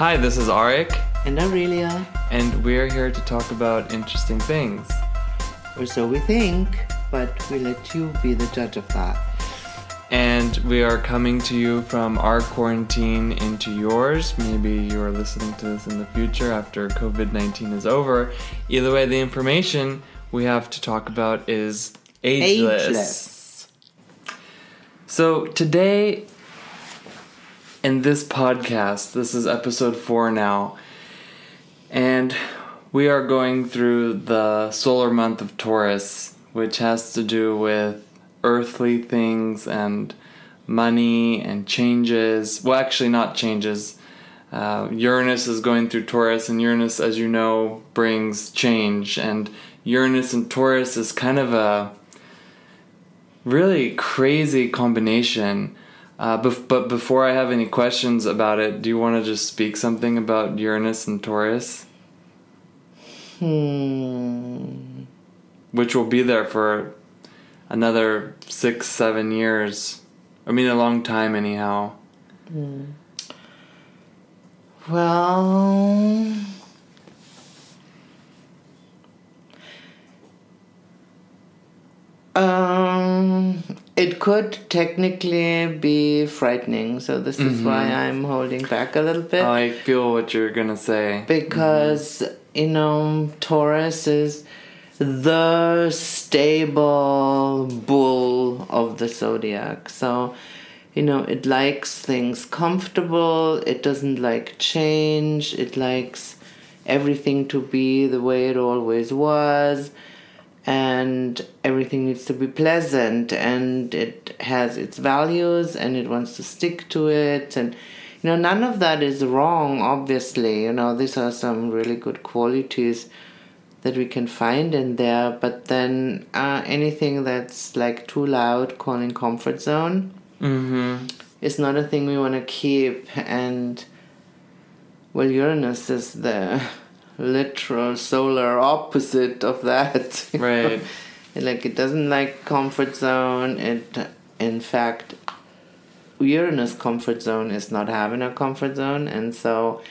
Hi, this is Arik. And Aurelia. And we're here to talk about interesting things. Or so we think, but we let you be the judge of that. And we are coming to you from our quarantine into yours. Maybe you're listening to this in the future after COVID-19 is over. Either way, the information we have to talk about is Ageless. So today, in this podcast, this is episode 4 now, and we are going through the solar month of Taurus, which has to do with earthly things and money and changes. Well, actually not changes. Uranus is going through Taurus, and Uranus, as you know, brings change. And Uranus and Taurus is kind of a really crazy combination. But before I have any questions about it, do you want to just speak something about Uranus and Taurus? Which will be there for another 6-7 years. I mean, a long time anyhow. Well, it could technically be frightening, so this is why I'm holding back a little bit. I feel what you're gonna say. Because, Taurus is the stable bull of the zodiac. So, it likes things comfortable, it doesn't like change, it likes everything to be the way it always was. And everything needs to be pleasant, and it has its values, and it wants to stick to it. And, none of that is wrong, obviously. These are some really good qualities that we can find in there. But then anything that's like too loud, calling comfort zone, is not a thing we want to keep. And, well, Uranus is the literal solar opposite of that. Right. It doesn't like comfort zone. In fact, Uranus' comfort zone is not having a comfort zone, and so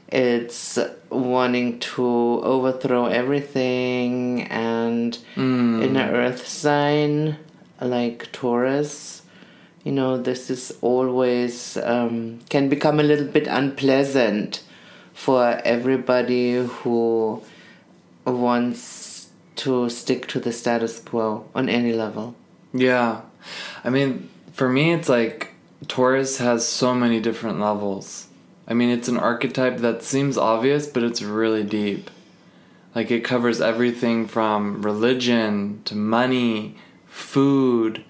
it's wanting to overthrow everything. And in an earth sign like Taurus, this is always can become a little bit unpleasant for everybody who wants to stick to the status quo on any level. Yeah. I mean, for me, it's like Taurus has so many different levels. I mean, it's an archetype that seems obvious, but it's really deep. Like, it covers everything from religion to money, food,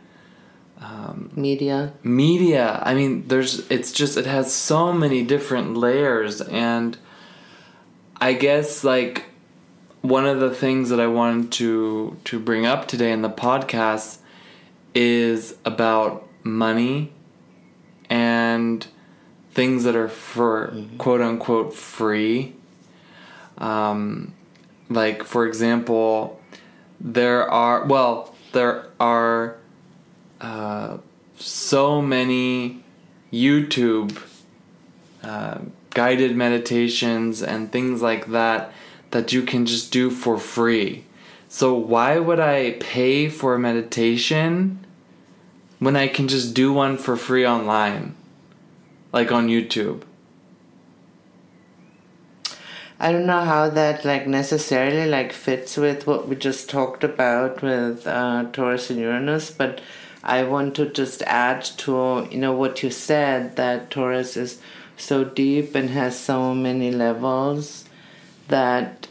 media. I mean, it has so many different layers. And I guess, one of the things that I wanted to bring up today in the podcast is about money and things that are for quote unquote free. For example, there are so many YouTube guided meditations and things like that you can just do for free. So why would I pay for a meditation when I can just do one for free online, like on YouTube? I don't know how that necessarily fits with what we just talked about with Taurus and Uranus, but I want to just add to what you said, that Taurus is so deep and has so many levels that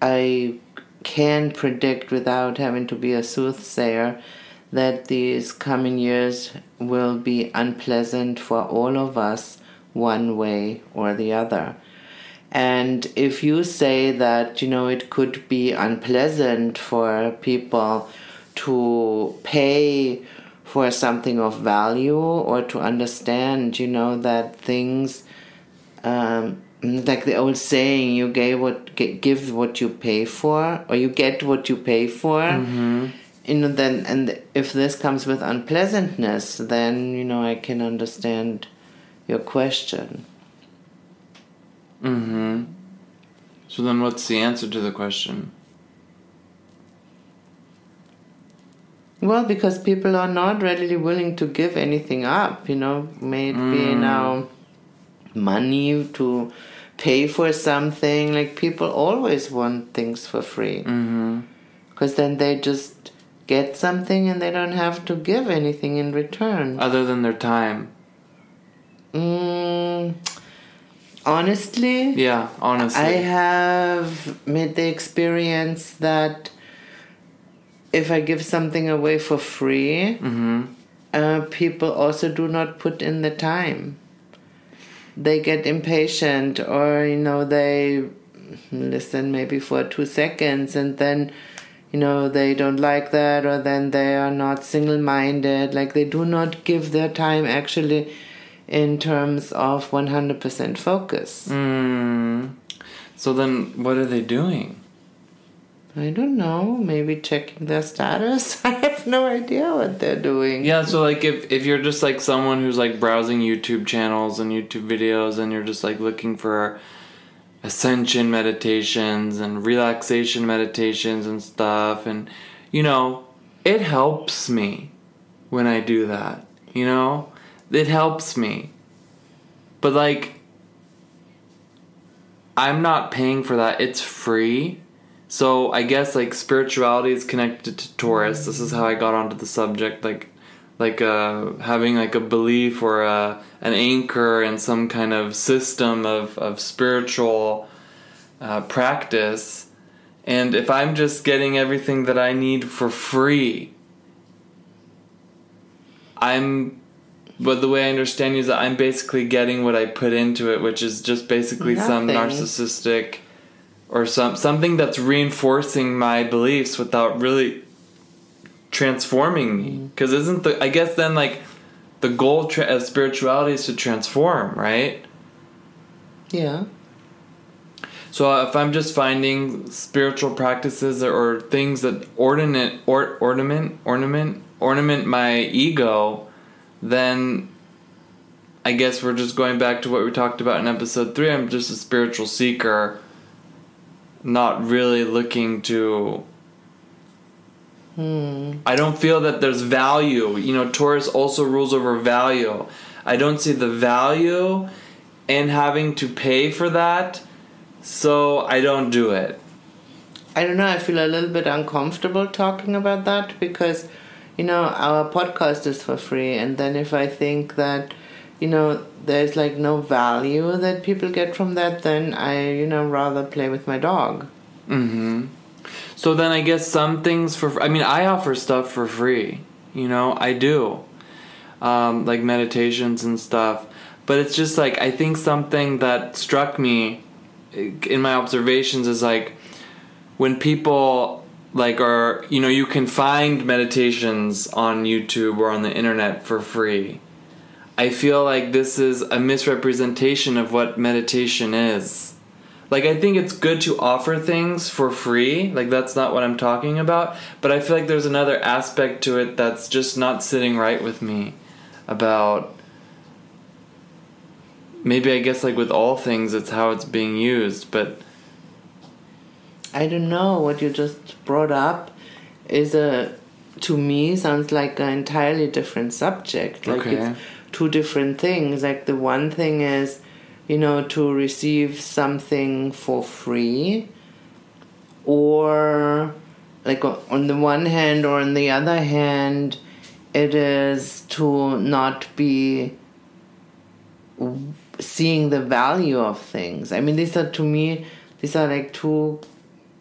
I can predict, without having to be a soothsayer, that these coming years will be unpleasant for all of us one way or the other. And if you say that, it could be unpleasant for people to pay for something of value, or to understand, that things, like the old saying, you give what you pay for, or you get what you pay for. Then, and if this comes with unpleasantness, then, I can understand your question. Mm-hmm. So then what's the answer to the question? Well, because people are not readily willing to give anything up, may it be now money to pay for something. Like, people always want things for free. Mm-hmm. Because then they just get something and they don't have to give anything in return. Other than their time. Honestly? Yeah, honestly. I have made the experience that if I give something away for free, people also do not put in the time. They get impatient, or, they listen maybe for 2 seconds and then, they don't like that, or then they are not single-minded. Like, they do not give their time actually in terms of 100% focus. So then what are they doing? I don't know. Maybe checking their status. I have no idea what they're doing. Yeah, so like if you're just like someone who's like browsing YouTube channels and YouTube videos and you're just like looking for ascension meditations and relaxation meditations and stuff, and it helps me when I do that. It helps me. But like, I'm not paying for that. It's free. So I guess like spirituality is connected to Taurus. This is how I got onto the subject, like having like a belief or an anchor in some kind of system of spiritual practice. And if I'm just getting everything that I need for free, but the way I understand you is that I'm basically getting what I put into it, which is just basically some narcissistic or something that's reinforcing my beliefs without really transforming me. Because I guess then like the goal of spirituality is to transform, right? Yeah. So if I'm just finding spiritual practices or things that ornament my ego, then I guess we're just going back to what we talked about in episode 3. I'm just a spiritual seeker, not really looking to... I don't feel that there's value. Taurus also rules over value. I don't see the value in having to pay for that, so I don't do it. I don't know, I feel a little bit uncomfortable talking about that because, our podcast is for free, and then if I think that, there's like no value that people get from that, then I, rather play with my dog. Mm-hmm. So then I guess some things I offer stuff for free. I do. Like meditations and stuff. But it's just like, I think something that struck me in my observations is like, when people like are, you can find meditations on YouTube or on the internet for free. I feel like this is a misrepresentation of what meditation is. Like, I think it's good to offer things for free. Like, that's not what I'm talking about. But I feel like there's another aspect to it that's just not sitting right with me about... Maybe I guess, like, with all things, it's how it's being used, but... I don't know. What you just brought up is to me, sounds like an entirely different subject. Like, it's two different things. Like, the one thing is... to receive something for free, or like on the one hand or on the other hand, it is to not be seeing the value of things. I mean, these are like two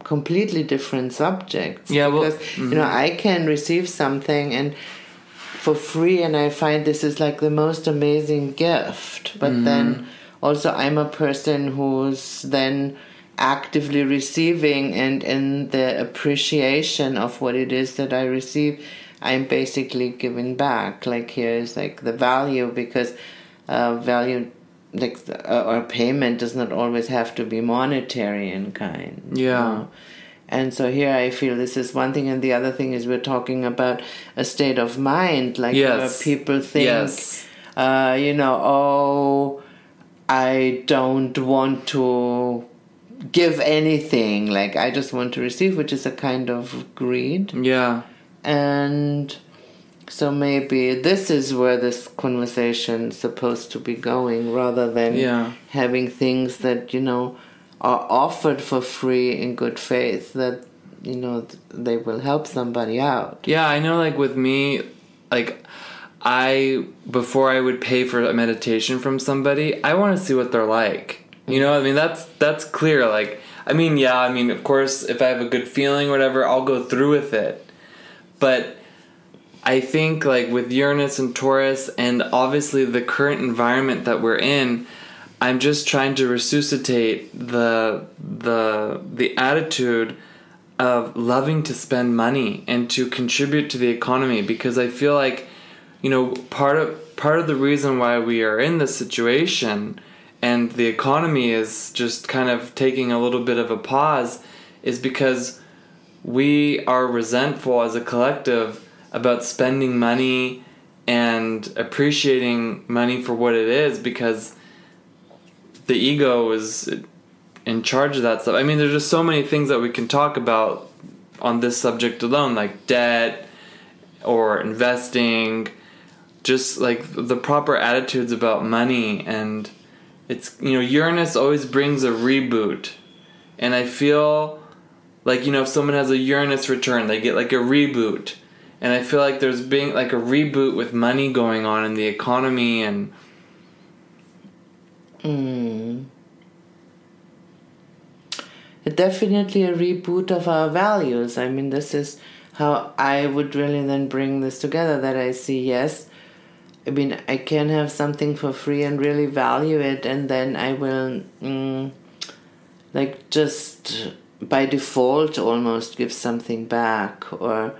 completely different subjects. Yeah, because I can receive something and for free, and I find this is like the most amazing gift, but then also I'm a person who's then actively receiving, and in the appreciation of what it is that I receive, I'm basically giving back. Like, here's like the value, because value, like, or payment does not always have to be monetary in kind. Yeah. And so here I feel this is one thing, and the other thing is we're talking about a state of mind, like where people think, I don't want to give anything. Like, I just want to receive, which is a kind of greed. Yeah. And so maybe this is where this conversation is supposed to be going, rather than having things that, are offered for free in good faith, that, they will help somebody out. Yeah, I know, like, with me, like, before I would pay for a meditation from somebody, I want to see what they're like. That's clear. Like, of course, if I have a good feeling or whatever, I'll go through with it. But I think, like, with Uranus and Taurus, and obviously the current environment that we're in, I'm just trying to resuscitate the attitude of loving to spend money and to contribute to the economy, because I feel like, part of the reason why we are in this situation and the economy is just kind of taking a little bit of a pause is because we are resentful as a collective about spending money and appreciating money for what it is, because the ego is in charge of that stuff. I mean, there's just so many things that we can talk about on this subject alone, like debt or investing, just like the proper attitudes about money. And it's, Uranus always brings a reboot. And I feel like, if someone has a Uranus return, they get like a reboot. And I feel like there's being like a reboot with money going on in the economy and... Definitely a reboot of our values. I mean, this is how I would really then bring this together, that I see, yes, I mean, I can have something for free and really value it, and then I will, just by default almost give something back. Or,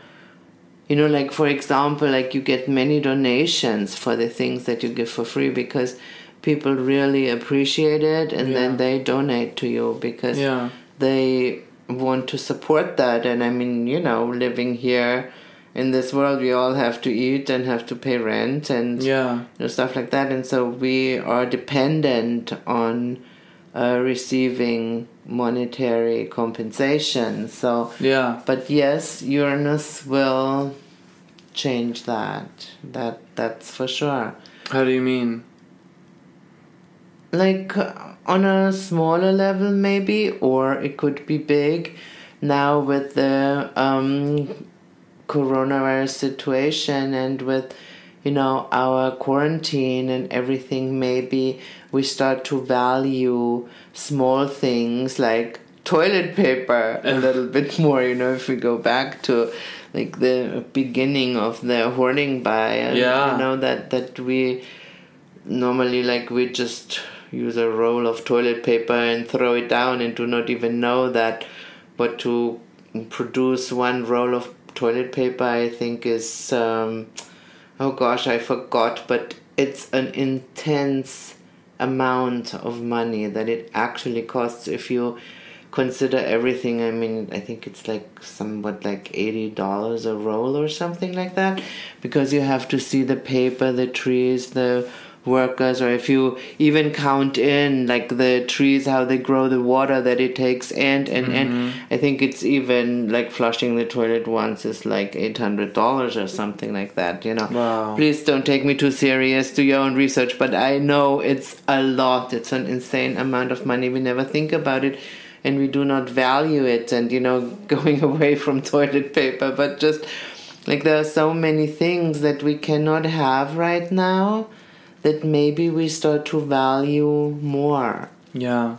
like, for example, like, you get many donations for the things that you give for free because people really appreciate it, and then they donate to you because they want to support that. And I mean, living here in this world, we all have to eat and have to pay rent and stuff like that. And so we are dependent on receiving monetary compensation. So, but yes, Uranus will change that. That's for sure. How do you mean? Like, on a smaller level maybe, or it could be big. Now with the coronavirus situation and with, our quarantine and everything, maybe we start to value small things like toilet paper a little bit more, if we go back to like the beginning of the hoarding buy. And, that we normally, like, we just use a roll of toilet paper and throw it down and do not even know that. But to produce one roll of toilet paper, I think is, oh gosh, I forgot, but it's an intense amount of money that it actually costs if you consider everything. I mean, I think it's like somewhat like $80 a roll or something like that, because you have to see the paper, the trees, the workers, or if you even count in like the trees, how they grow, the water that it takes, and I think it's even like flushing the toilet once is like $800 or something like that. Wow. Please don't take me too serious, do your own research, but I know it's a lot. It's an insane amount of money. We never think about it and we do not value it, and going away from toilet paper, but just like there are so many things that we cannot have right now that maybe we start to value more. Yeah,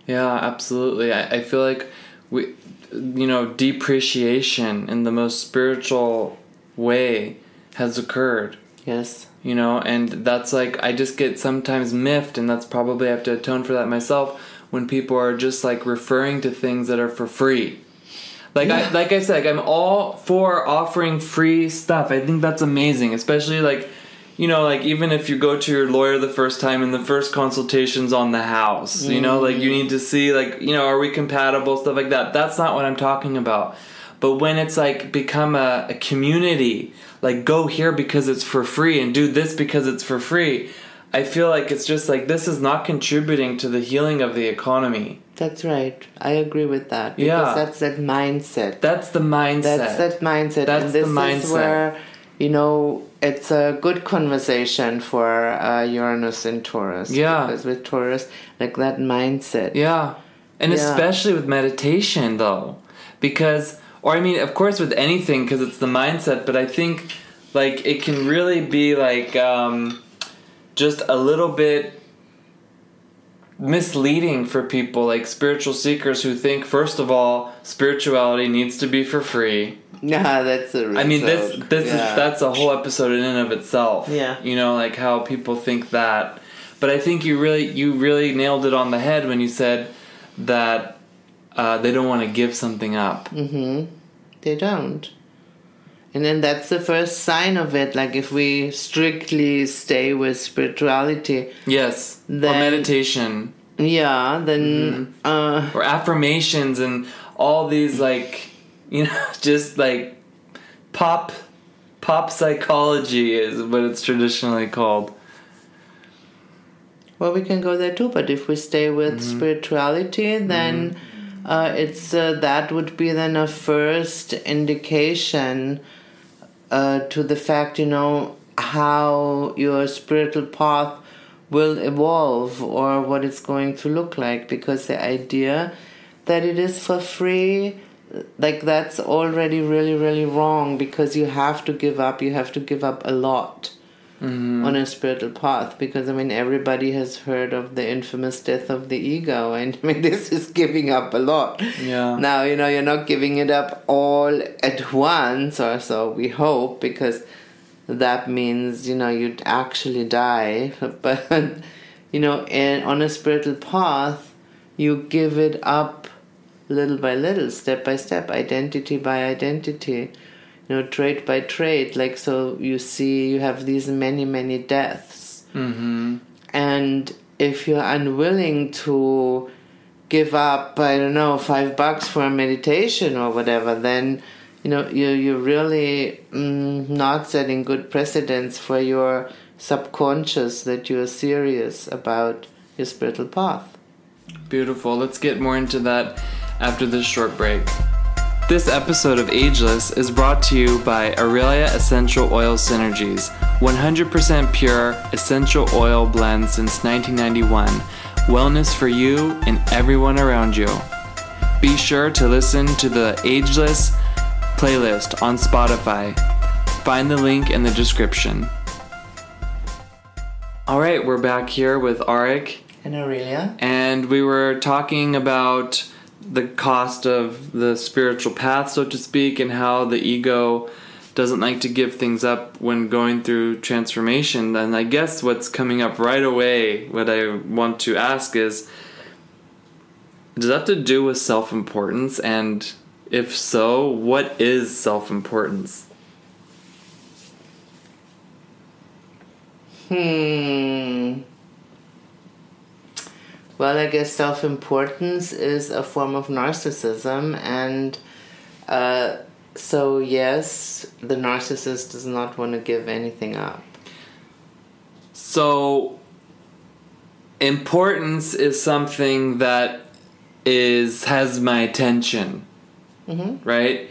absolutely. I feel like we, depreciation in the most spiritual way has occurred. Yes. And that's like, I just get sometimes miffed, and that's probably, I have to atone for that myself, when people are just like referring to things that are for free. Like I said, I'm all for offering free stuff. I think that's amazing, especially like, like even if you go to your lawyer the first time and the first consultation's on the house, like you need to see like, are we compatible, stuff like that. That's not what I'm talking about. But when it's like become a community, like go here because it's for free and do this because it's for free, I feel like it's just like this is not contributing to the healing of the economy. That's right. I agree with that. Because that's that mindset. That's the mindset. That's that mindset. That's and this the mindset. is where, you know, it's a good conversation for Uranus and Taurus. Yeah. Because with Taurus, like that mindset. Yeah. And especially with meditation, though. Because, or I mean, of course with anything, because it's the mindset, but I think, like, it can really be, like, just a little bit misleading for people, like spiritual seekers who think, first of all, spirituality needs to be for free. Yeah, that's a real I mean, joke. that's a whole episode in and of itself. Yeah. You know, like how people think that. But I think you really nailed it on the head when you said that they don't want to give something up. Mm-hmm. They don't. And then that's the first sign of it. Like if we strictly stay with spirituality. Yes. Then, or meditation. Yeah. Then. Or affirmations and all these, like, you know, just like pop psychology is what it's traditionally called. Well, we can go there too. But if we stay with spirituality, then it's that would be then a first indication to the fact, you know, how your spiritual path will evolve or what it's going to look like. Because the idea that it is for free, like that's already really, really wrong, because you have to give up a lot on a spiritual path. Because, I mean, everybody has heard of the infamous death of the ego, and I mean, this is giving up a lot. Yeah. Now, you know, you're not giving it up all at once, or so we hope, because that means, you know, you'd actually die. But, you know, on a spiritual path, you give it up little by little, step by step, identity by identity, you know, trait by trait. Like, so you see, you have these many, many deaths. Mm-hmm. And if you're unwilling to give up, I don't know, $5 for a meditation or whatever, then, you know, you're really not setting good precedents for your subconscious that you're serious about your spiritual path. Beautiful. Let's get more into that after this short break. This episode of Ageless is brought to you by Aurelia Essential Oil Synergies, 100% pure essential oil blend since 1991. Wellness for you and everyone around you. Be sure to listen to the Ageless playlist on Spotify. Find the link in the description. Alright, we're back here with Arik And Aurelia. And we were talking about the cost of the spiritual path, so to speak, and how the ego doesn't like to give things up when going through transformation. And I guess what's coming up right away, what I want to ask is, does that have to do with self-importance? And if so, what is self-importance? Well, I guess self-importance is a form of narcissism, and so yes, the narcissist does not want to give anything up. So, importance is something that has my attention, right?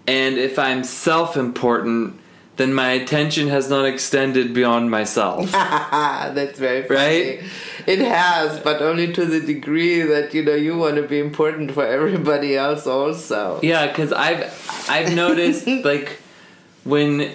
And if I'm self-important, then my attention has not extended beyond myself. That's very funny. Right? It has, but only to the degree that, you know, you want to be important for everybody else also. Yeah, because I've noticed, like, when,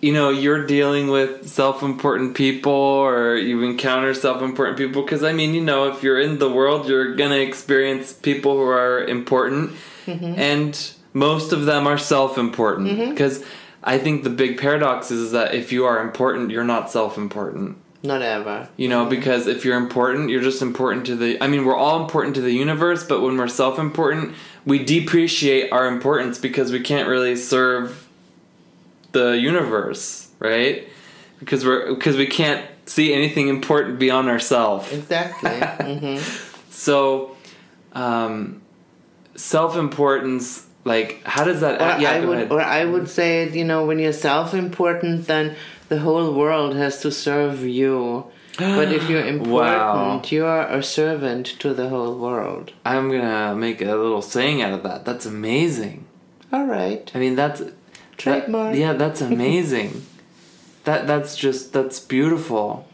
you know, you're dealing with self-important people or you encounter self-important people, because, I mean, you know, if you're in the world, you're going to experience people who are important, and most of them are self-important, because I think the big paradox is that if you are important, you're not self-important. Not ever. You know, because if you're important, you're just important to the... I mean, we're all important to the universe, but when we're self-important, we depreciate our importance because we can't really serve the universe, right? Because we can't see anything important beyond ourselves. Exactly. So, self-importance, like, how does that... I would say, you know, when you're self-important, then the whole world has to serve you. But if you're important, Wow. you are a servant to the whole world. I'm gonna make a little saying out of that. That's amazing. All right. I mean, that's... Trademark. That's amazing. That's beautiful.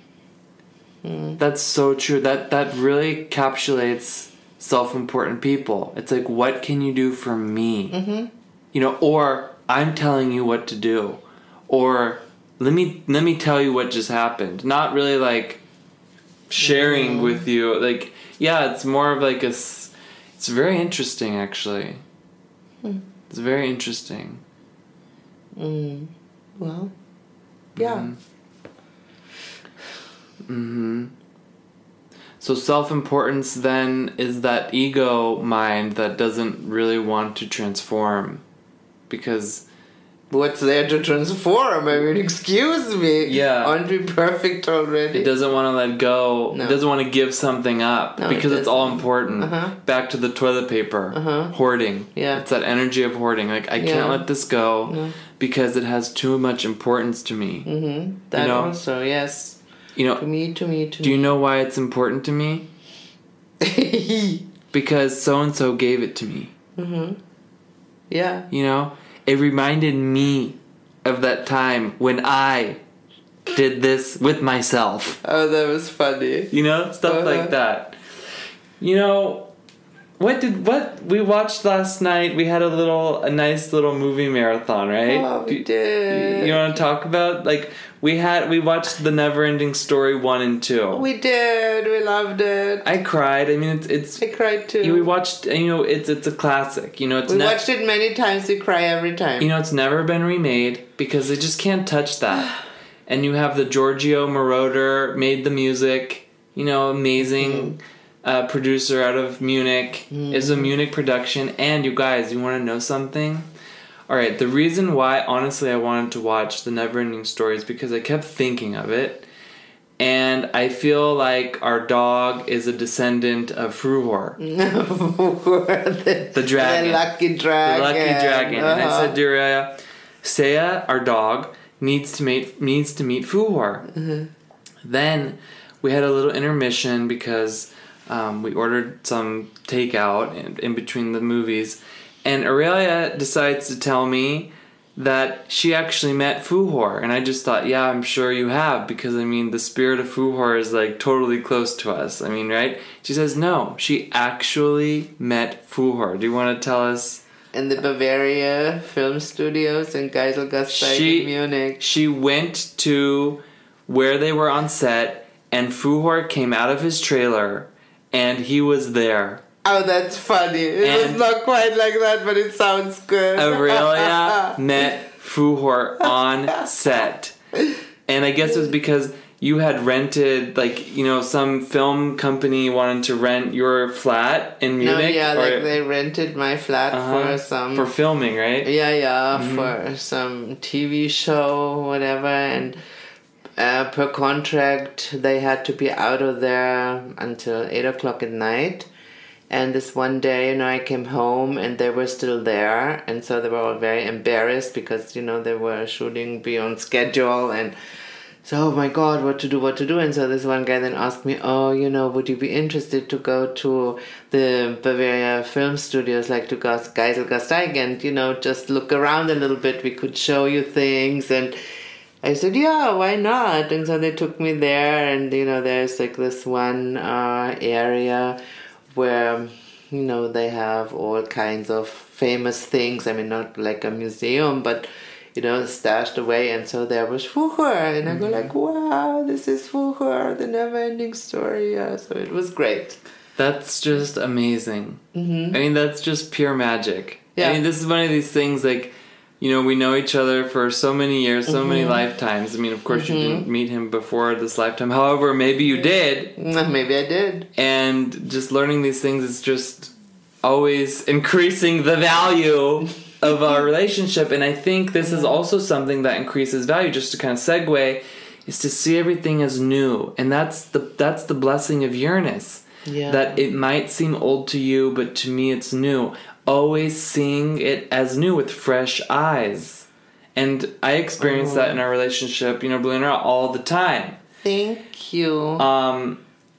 That's so true. That really encapsulates self-important people. It's like, what can you do for me? Mm-hmm. You know, or I'm telling you what to do, or let me tell you what just happened. Not really like sharing with you. Like, yeah, it's more of like it's very interesting actually. It's very interesting. Well, yeah. So self-importance then is that ego mind that doesn't really want to transform, because what's there to transform? I mean, excuse me. Yeah. Aren't we perfect already? it doesn't want to let go. No. It doesn't want to give something up because it's all important. Back to the toilet paper. Hoarding. Yeah. It's that energy of hoarding. Like, I can't let this go because it has too much importance to me. That you know? also, yes. You know, To me. do you know why it's important to me? Because so-and-so gave it to me. Yeah. You know? It reminded me of that time when I did this with myself. Oh, that was funny. You know? Stuff like that. You know, what we watched last night? We had a nice little movie marathon, right? Oh, we did. You want to talk about, like, we watched the Neverending Story 1 and 2. We did. We loved it. I cried. I mean, it's I cried too. we watched, you know, it's a classic. You know, We watched it many times. We cry every time. You know, it's never been remade because they just can't touch that. And you have the Giorgio Moroder made the music. You know, amazing producer out of Munich. It's a Munich production. And you guys, you want to know something? All right, the reason why, honestly, I wanted to watch the Neverending Story is because I kept thinking of it, and I feel like our dog is a descendant of Fuchur, the dragon, The lucky dragon. the lucky dragon. And I said to Aurelia, Seiya, our dog, needs to meet Fuchur. Then we had a little intermission because we ordered some takeout in between the movies. And Aurelia decides to tell me that she actually met Fuchur. And I just thought, yeah, I'm sure you have. Because, I mean, the spirit of Fuchur is, like, totally close to us. I mean, right? She says, no, she actually met Fuchur. Do you want to tell us? In the Bavaria Film Studios in Geiselgasteig in Munich. She went to where they were on set, and Fuchur came out of his trailer, and he was there. Oh, that's funny. It was not quite like that, but it sounds good. Aurelia met Fuchur on set. And I guess it was because you had rented, like, you know, some film company wanted to rent your flat in Munich. No, yeah, like they rented my flat for filming, right? Yeah, for some TV show, whatever, and per contract they had to be out of there until 8 o'clock at night. And this one day, you know, I came home and they were still there. And so they were all very embarrassed because, you know, they were shooting beyond schedule. And so, oh my God, what to do? And so this one guy then asked me, oh, you know, would you be interested to go to the Bavaria Film Studios, like to Geiselgasteig and, you know, just look around a little bit. We could show you things. And I said, yeah, why not? And so they took me there. And, you know, there's like this one area where, you know, they have all kinds of famous things. I mean, not like a museum, but, you know, stashed away. And so there was Fuchur. And I go like, wow, this is Fuchur, the Neverending Story. Yeah, so it was great. That's just amazing. I mean, that's just pure magic. Yeah. I mean, this is one of these things, like, you know, we know each other for so many years, so many lifetimes. I mean, of course, you didn't meet him before this lifetime. However, maybe you did. Maybe I did. And just learning these things is just always increasing the value of our relationship. And I think this is also something that increases value, just to kind of segue, is to see everything as new. And that's the blessing of Uranus. Yeah. That it might seem old to you, but to me it's new. Always seeing it as new with fresh eyes. And I experience that in our relationship, believe it or not, all the time. Thank you.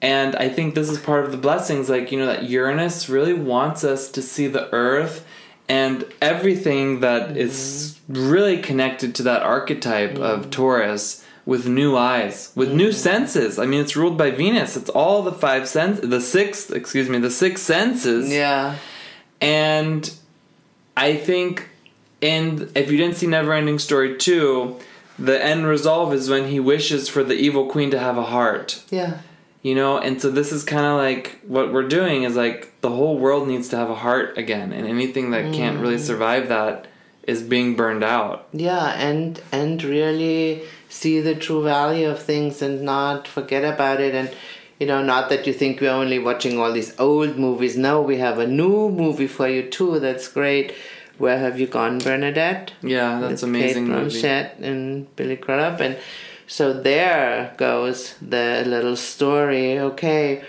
And I think this is part of the blessings, that Uranus really wants us to see the Earth and everything that is really connected to that archetype of Taurus with new eyes, with new senses. I mean, it's ruled by Venus. It's all the the six senses. Yeah. And I think, if you didn't see Neverending Story 2, the end resolve is when he wishes for the evil queen to have a heart. Yeah. And so this is kind of like what we're doing is like the whole world needs to have a heart again, and anything that can't really survive that is being burned out. Yeah, and really see the true value of things and not forget about it. And not that you think we're only watching all these old movies. No, we have a new movie for you too. That's great. Where Have You Gone, Bernadette? Yeah, that's amazing movie. Kate Blanchett and Billy Crudup. And so there goes the little story. Okay,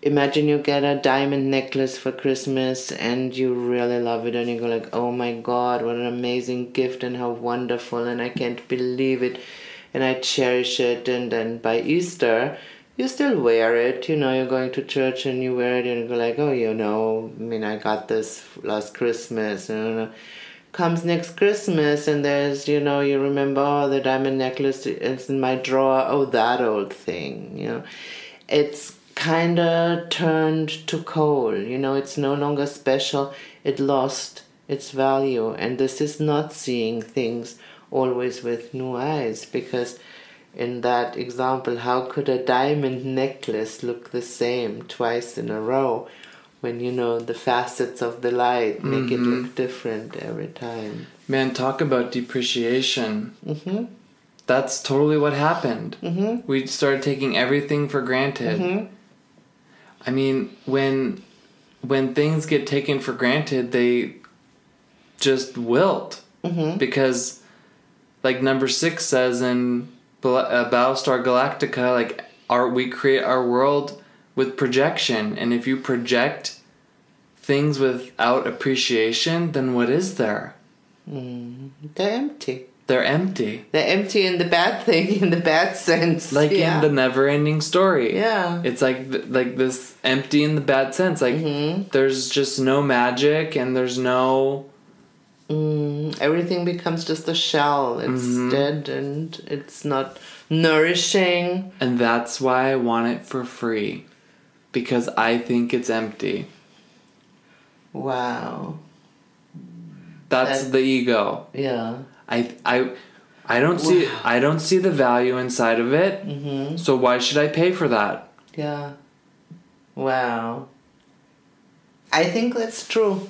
imagine you get a diamond necklace for Christmas and you really love it, and you go like, oh my God, what an amazing gift and how wonderful, and I can't believe it, and I cherish it. And then by Easter, you still wear it. You're going to church and you wear it and you go like, oh, I got this last Christmas. Comes next Christmas and there's, you remember, oh, the diamond necklace is in my drawer. Oh, that old thing, It's kind of turned to coal, it's no longer special. It lost its value. And this is not seeing things always with new eyes, because in that example, how could a diamond necklace look the same twice in a row when the facets of the light make it look different every time? Man, talk about depreciation. That's totally what happened. We started taking everything for granted. I mean, when things get taken for granted, they just wilt. Because, like number 6 says in Battlestar Galactica, we create our world with projection, and if you project things without appreciation, then what is there? They're empty. They're empty. They're empty in the bad thing, in the bad sense. Like in the Neverending Story. Yeah. It's like this empty in the bad sense. There's just no magic, and there's no... everything becomes just a shell. It's dead and it's not nourishing. And that's why I want it for free. Because I think it's empty. Wow. That's the ego. Yeah. I don't see the value inside of it. So why should I pay for that? Yeah. Wow. I think that's true.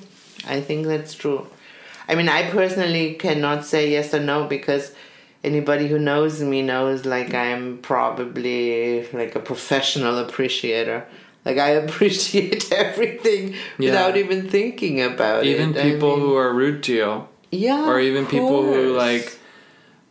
I mean, I personally cannot say yes or no, because anybody who knows me knows I'm probably a professional appreciator. I appreciate everything without even thinking about it. Even people who are rude to you. Yeah. Or even people who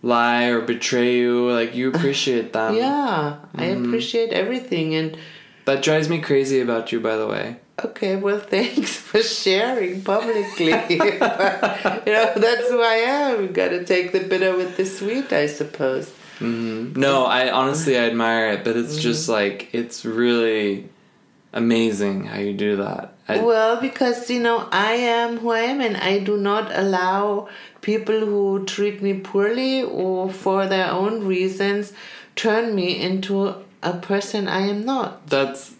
lie or betray you, you appreciate them. Yeah. I appreciate everything, and that drives me crazy about you, by the way. Okay, well, thanks for sharing publicly. But, that's who I am. You gotta take the bitter with the sweet, I suppose. No, I admire it, but it's just it's really amazing how you do that. Because, I am who I am, and I do not allow people who treat me poorly or for their own reasons turn me into a person I am not. That's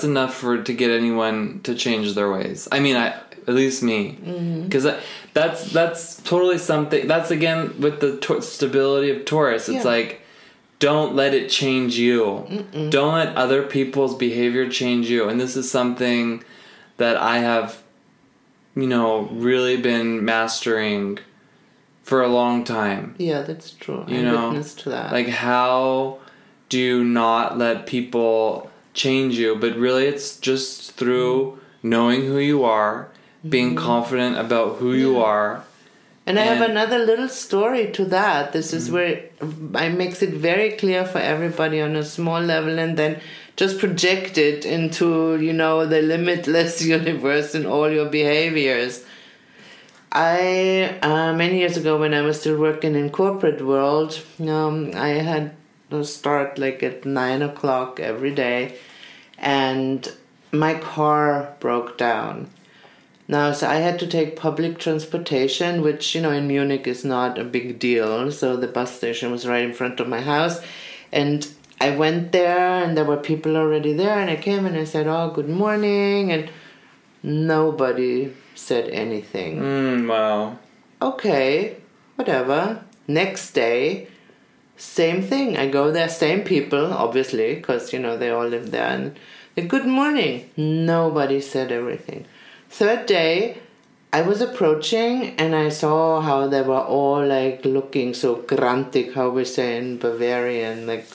enough to get anyone to change their ways. I mean, at least me. Because that's totally something. That's, again, with the stability of Taurus. It's don't let it change you. Don't let other people's behavior change you. And this is something that I have, really been mastering for a long time. Yeah, that's true. I witnessed to that. How do you not let people change you? But really, it's just through knowing who you are, being confident about who you are. And I have another little story to that. This is where I makes it very clear for everybody on a small level, and then just project it into, the limitless universe in all your behaviors. I many years ago when I was still working in corporate world, I had to start like at 9 o'clock every day, and my car broke down. Now, so I had to take public transportation, which, in Munich is not a big deal. So the bus station was right in front of my house. And I went there, and there were people already there. And I came and I said, oh, good morning. And nobody said anything. Wow. Okay, whatever. Next day, same thing. I go there, same people, obviously, because, they all live there. And good morning. Nobody said everything. Third day, I was approaching and I saw how they were all like looking so grantig, how we say in Bavarian, like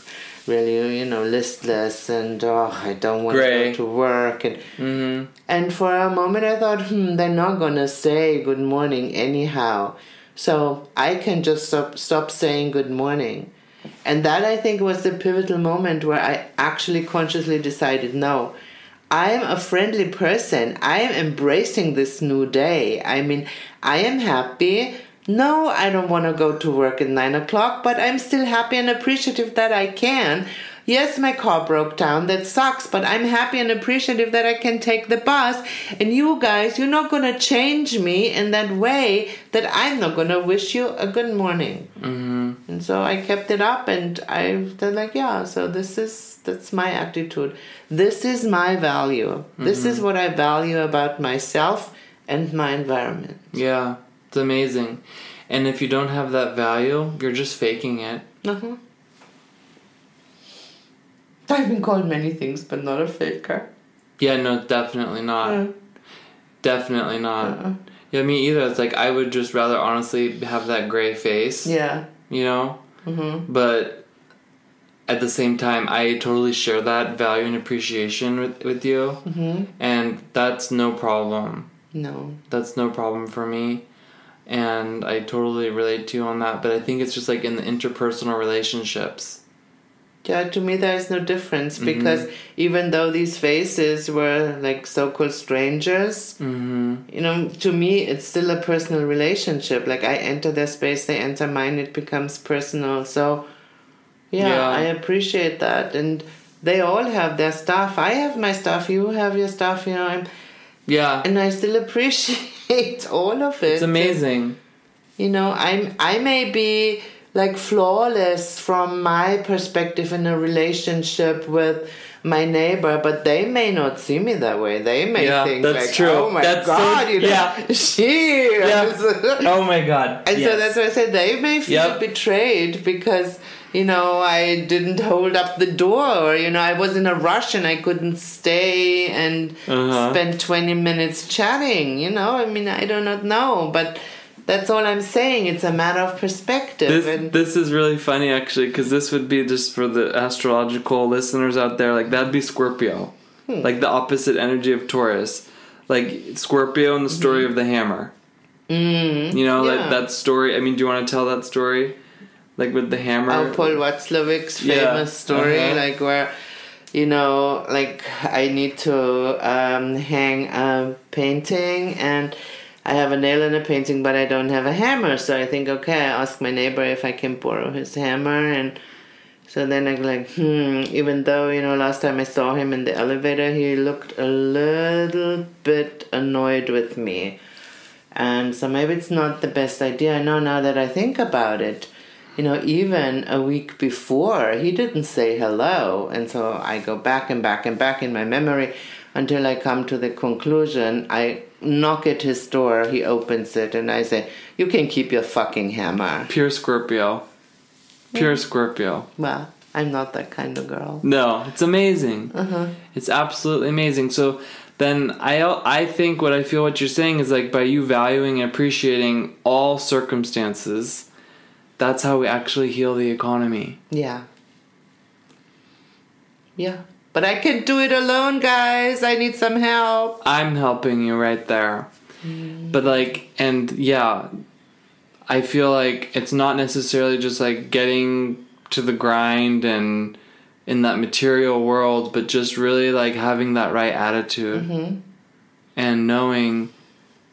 really, listless and I don't want to go to work. And for a moment I thought, they're not going to say good morning anyhow. So I can just stop saying good morning. And that I think was the pivotal moment where I actually consciously decided, no, I'm a friendly person. I am embracing this new day. I mean, I am happy. No, I don't want to go to work at 9 o'clock, but I'm still happy and appreciative that I can. Yes, my car broke down. That sucks, but I'm happy and appreciative that I can take the bus. And you guys, you're not going to change me in that way that I'm not going to wish you a good morning. Mm-hmm. And so I kept it up, and I said like, yeah, so that's my attitude. This is my value. Mm-hmm. This is what I value about myself and my environment. Yeah, it's amazing. And if you don't have that value, you're just faking it. Uh-huh. I've been called many things, but not a faker. Yeah, no, definitely not. Yeah. Definitely not. Yeah, me either. It's like I would just rather honestly have that gray face. Yeah. Mm-hmm. But at the same time, I totally share that value and appreciation with you. Mm-hmm. And that's no problem. No. That's no problem for me. And I totally relate to you on that. But I think it's just like in the interpersonal relationships. Yeah, to me there is no difference because even though these faces were like so-called strangers, to me it's still a personal relationship. Like I enter their space, they enter mine, it becomes personal. So yeah, I appreciate that. And they all have their stuff. I have my stuff, you have your stuff, Yeah. And I still appreciate all of it. It's amazing. I may be like flawless from my perspective in a relationship with my neighbor, but they may not see me that way. They may think that's like, true. oh my God, she. Yeah. Oh my God. And so that's why I said they may feel betrayed because, I didn't hold up the door or, I was in a rush and I couldn't stay and spend 20 minutes chatting, I do not know, but that's all I'm saying. It's a matter of perspective. This is really funny, actually, because this would be just for the astrological listeners out there. Like, that'd be Scorpio. Like, the opposite energy of Taurus. Like, Scorpio and the story of the hammer. Like that story. I mean, do you want to tell that story? Like, with the hammer? Oh, Paul Watzlawick's famous story. Like, where, like, I need to hang a painting and I have a nail in a painting, but I don't have a hammer. So I think, okay, I ask my neighbor if I can borrow his hammer. And so then I'm like, even though, last time I saw him in the elevator, he looked a little bit annoyed with me. And so maybe it's not the best idea. I know now that I think about it. Even a week before, he didn't say hello. And so I go back and back and back in my memory until I come to the conclusion. I knock at his door, he opens it, and I say, you can keep your fucking hammer. Pure Scorpio. Pure Scorpio. Well, I'm not that kind of girl. No, it's amazing. It's absolutely amazing. So then I think what you're saying is like by you valuing and appreciating all circumstances, that's how we actually heal the economy. Yeah. Yeah. But I can't do it alone, guys. I need some help. I'm helping you right there. But I feel like it's not necessarily just like getting to the grind and in that material world, but just really like having that right attitude and knowing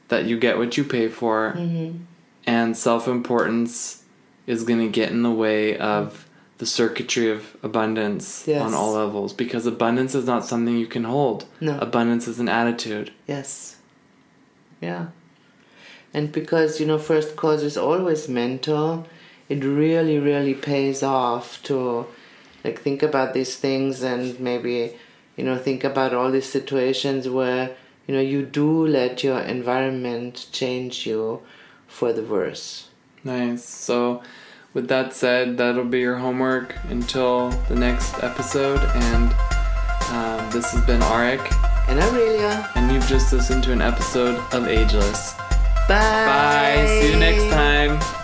that you get what you pay for, and self-importance is going to get in the way of the circuitry of abundance on all levels, because abundance is not something you can hold. No. Abundance is an attitude. Yes. Yeah. And because, first cause is always mental, it really, really pays off to think about these things and maybe, think about all these situations where, you do let your environment change you for the worse. Nice. So with that said, that'll be your homework until the next episode. And this has been Arik and Aurelia. And you've just listened to an episode of Ageless. Bye. Bye. See you next time.